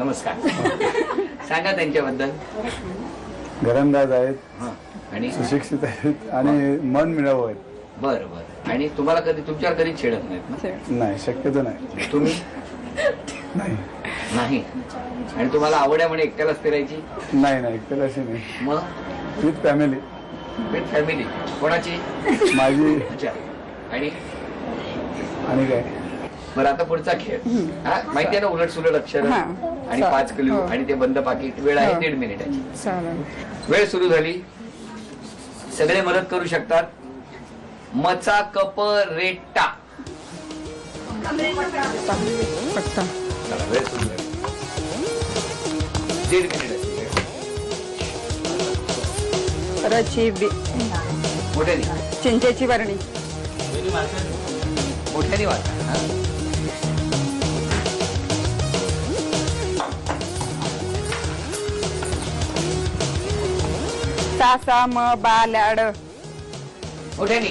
नमस्कार. सांगा त्यांच्याबद्दल. घरंदाज आहेत आणि सुशिक्षित आहेत आणि मन मिळावं आहेत. बरं बरं. आणि तुम्हाला कधी तुमच्यावर कधी छेडत नाहीत ना? नाही, शक्यतो नाही. तुम्ही नाही नाही. आणि तुम्हाला आवड आहे म्हणे एकट्यालाच फिरायची? नाही नाही, एकट्याला अशी नाही. मग विथ फॅमिली. With family. कोणाची? माझी. अच्छा. आणि आणि काय. बरं, आता पुढचा खेळ. माहिती आहे ना, उलट सुलट अक्षर आणि 5 क्ल्यू आणि ते बंद पाकिट. वेळ आहे 1.5 मिनिटाची. वेळ सुरू झाली. सगळे मदत करू शकतात. मचा कप रेटा. चला, वेळ सुरू झाली. 1.5 मिनिट. मोठ्याने चिंचेची बरणी. मोठ्याने वाचा. सासा म बाल्याड. मोठ्याने.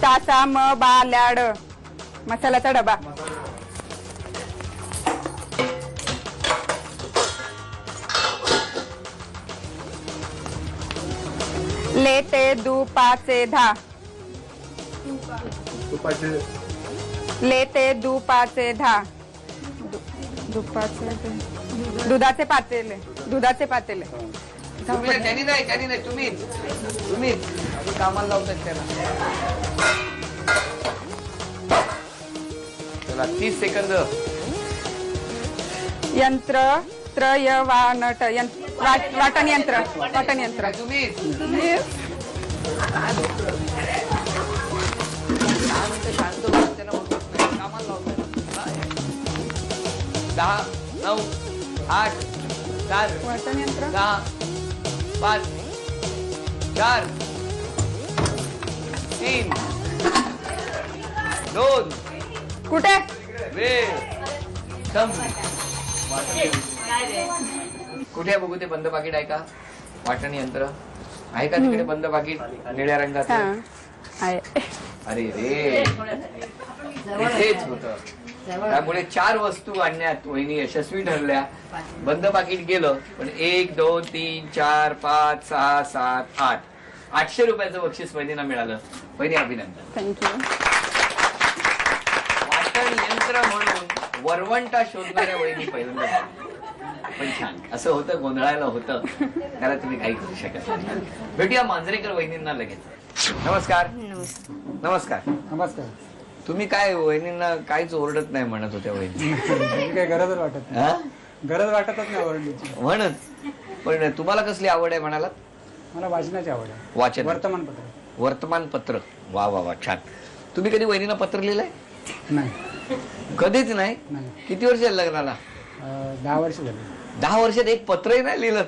सासा म बाल्याड. मसाल्याचा डबा. लेते दुपाचे धा. तुपाचे. लेते दुपाचे धा. दुपाचे दुधाचे पातेले. दुधाचे पातेले. त्यांनी नाही तुम्हीच कामाला लावतात त्याला. चला, 30 सेकंद. यंत्र त्रयवानट. वाटण यंत्र. वाटण यंत्र. तुम्हीच. शांत त्यांना बोलत नाही, कामाला लावतात. 10, 9, 8, 7, वाटण यंत्र. 6, 5, 4, 3, 2. कुठे. वेळ कुठे आहे बघू ते बंद पाकिट आहे का? वाटण यंत्र आहे का तिकडे? बंद पाकिट निळ्या रंगाचं. अरे रे, इथेच होत. त्यामुळे 4 वस्तू आणण्यात वहिनी यशस्वी ठरल्या. बंद पाकिट गेलं, पण 1, 2, 3, 4, 5, 6, 7, 8. 800 रुपयाचं बक्षीस वहिनीला मिळालं. वहिनी, अभिनंदन. थँक्यू. वाटण यंत्र म्हणून वरवंटा शोधणाऱ्या वहिनी पहिल्यांदा. पण छान असं होतं, गोंधळायला होतं, त्याला तुम्ही काही करू शकत नाही. भेटूया मांजरेकर वहिनींना लगेच. नमस्कार. नमस्कार. नमस्कार. तुम्ही काय वहिनींना काहीच ओरडत नाही म्हणत होत्या वहिनी? काही गरजच वाटत नाही. गरज वाटतच नाही ओरडण्याची. म्हणत. पण तुम्हाला कसली आवड आहे म्हणाला? मला वाचनाची आवड आहे. वाचन. वर्तमानपत्र. वर्तमानपत्र. वा वा वा, छान. तुम्ही कधी वहिनींना पत्र लिहिलंय? नाही. कधीच नाही. किती वर्ष झाली लग्नाला? 10 वर्ष झाली. 10 वर्षात एक पत्रही नाही लिहिलं?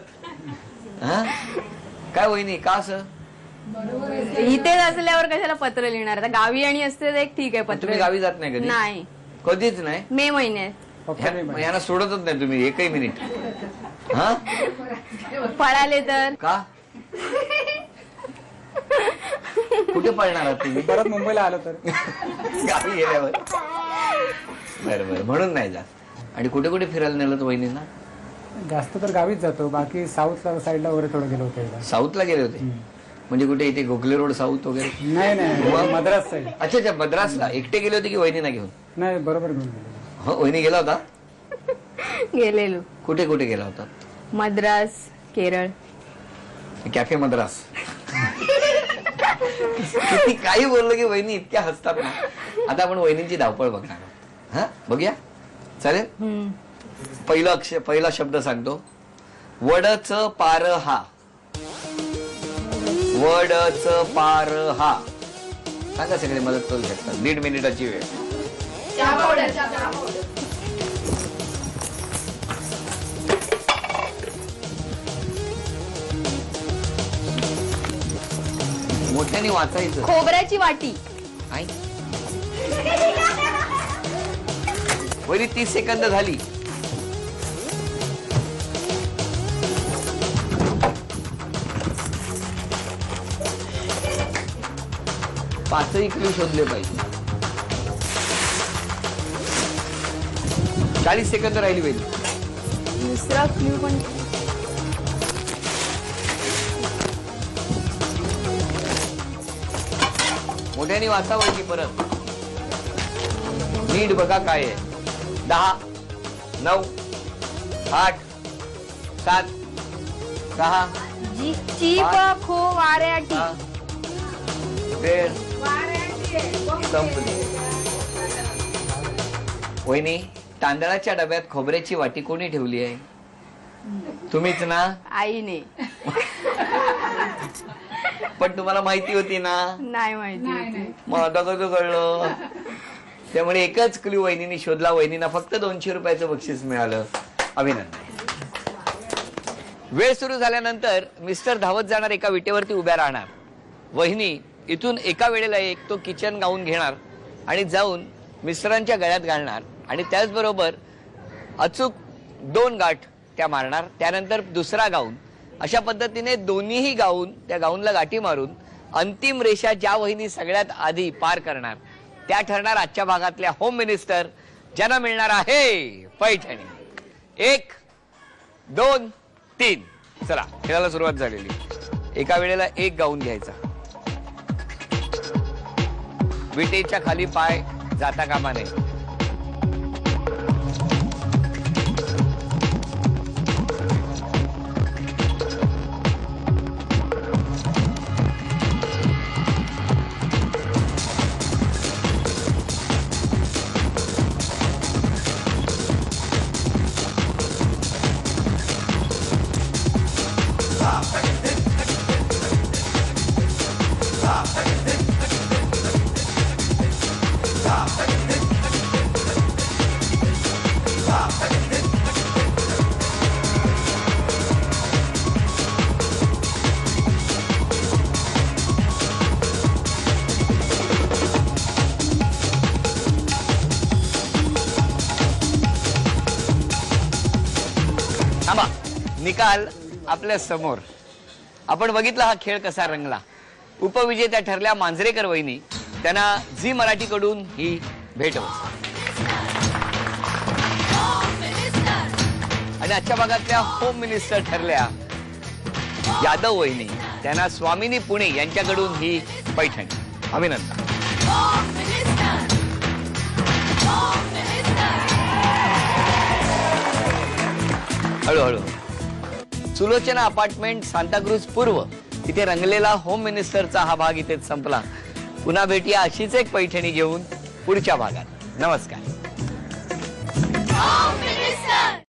काय वहिनी, का असं? इथेच असल्यावर कशाला पत्र लिहिणार? आता गावी आणि असते तर एक ठीक आहे पत्र. तुम्ही गावी जात नाही कधी? नाही, कधीच नाही. मे महिन्यात. यांना सोडतच नाही तुम्ही एकही मिनिट. हा, पळाले तर का? कुठे पळणार आहात तुम्ही? परत मुंबईला आलो तर. गावी गेल्यावर. बरं बरं, म्हणून नाही जात. आणि कुठे कुठे फिरायला नेलं वहिनींना? जास्त तर गावीच जातो. बाकी साऊथ साईडला वगैरे थोडं गेलो होतो. साऊथला गेले होते? म्हणजे कुठे इथे गोखले रोड साऊथ वगैरे? नाही नाही, मद्रास साईड. अच्छा अच्छा, मद्रासला. एकटे गेले होते की वहिनींना घेऊन? नाही, बरोबर घेऊन गेलो. हो, वहिनी गेला होता? गेलेलो. कुठे कुठे गेला होता? मद्रास, केरळ. कॅफे मद्रास. किती काही बोललं की वहिनी इतक्या हसतात ना. आता आपण वहिनींची धावपळ बघणार आहोत. हा, बघूया. चालेल. पहिला शब्द सांगतो. वडच पार हा. वडच पार हा. सांगा, सगळे मदत करू शकतात. 1.5 मिनिटाची वेळ. मोठ्याने वाचायचं. खोबऱ्याची वाटी. वरी 30 सेकंद झाली. पाचही क्लू शोधले पाहिजे. 40 सेकंद राहिली पाहिजे. दुसरा क्ल्यू पण मोठ्याने वाचावं की परत नीट बघा काय आहे. 10, 9, 8, 7, 6, चीप खो वाऱ्याटी. 1, संपली. वहिनी, तांदळाच्या डब्यात खोबऱ्याची वाटी कोणी ठेवली आहे? तुम्हीच ना? आईने. पण तुम्हाला माहिती होती ना? नाही माहिती होती. मग आता कसं कळलं? त्यामुळे एकच क्ल्यू वहिनीने शोधला. वहिनींना फक्त 200 रुपयाचं बक्षीस मिळालं. अभिनंदन. वेळ सुरू झाल्यानंतर मिस्टर धावत जाणार एका विटेवरती उभ्या राहणार. वहिनी इथून एका वेळेला एक तो किचन गाऊन घेणार आणि जाऊन मिस्टरांच्या गळ्यात घालणार आणि त्याचबरोबर अचूक 2 गाठ त्या मारणार. त्यानंतर दुसरा गाऊन. अशा पद्धतीने दोन्हीही गाऊन त्या गाऊनला गाठी मारून अंतिम रेषा ज्या वहिनी सगळ्यात आधी पार करणार त्या ठरणार आजच्या भागातल्या होम मिनिस्टर, ज्यांना मिळणार आहे पैठणी. 1, 2, 3. चला, खेळायला सुरुवात झालेली. एका वेळेला एक गाऊन घ्यायचा. विटेच्या खाली पाय जाता कामा नये. निकाल आपल्या समोर. आपण बघितला हा खेळ कसा रंगला. उपविजेत्या ठरल्या मांजरेकर वहिनी. त्यांना झी मराठी कडून ही भेट वस्तू. आणि आजच्या भागातल्या होम मिनिस्टर ठरल्या यादव वहिनी. त्यांना स्वामिनी पुणे यांच्याकडून ही पैठणी. अभिनंदन. हळूहळू. सुलोचना अपार्टमेंट, सांताक्रूज पूर्व इथे रंगलेला होम मिनिस्टरचा हा भाग इथेच संपला. पुन्हा भेटूया अशीच एक पैठणी घेऊन पुढच्या भागात. नमस्कार.